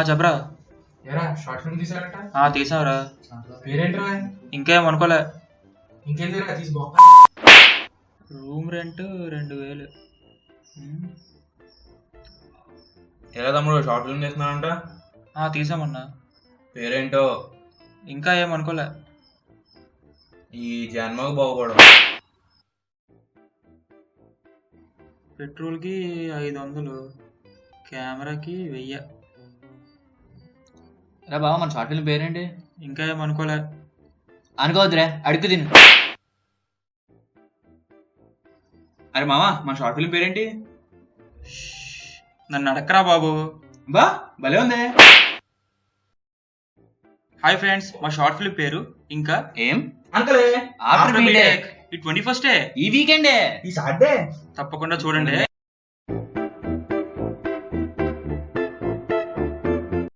చెప్పరా. ఎరా short film తీసారట. తీసావురా. పేరేంట్రా? ఇంకేం అనుకోలే. ఇంకేందిరా తీసి బాగా. Room rent 2000. ఎలా తమ్ముడు షార్ట్ ఫిల్మ్ చేస్తున్నానంట? తీసామన్నా. పేరేంటో? ఇంకా ఏం అనుకోలే. ఈ జన్మకు బాగుపడం. పెట్రోల్కి 500, కెమెరాకి 1000. రా బావ, మన షార్ట్ ఫిల్మ్ పేరేంటి? ఇంకా ఏం అనుకోలే. అనుకోవద్దురా, అడుగు తిను. అరే మామా, మన షార్ట్ ఫిల్మ్ పేరేంటి? నన్ను అడక్కరా బాబు. బా భలే ఉంది. హాయ్ ఫ్రెండ్స్, మా షార్ట్ ఫిల్మ్ పేరు ఇంకా ఏం అంకలే ఆఫ్టర్ బీటెక్. ఈ 21st ఈ వీకెండే. ఈ సాటర్డే తప్పకుండా చూడండి.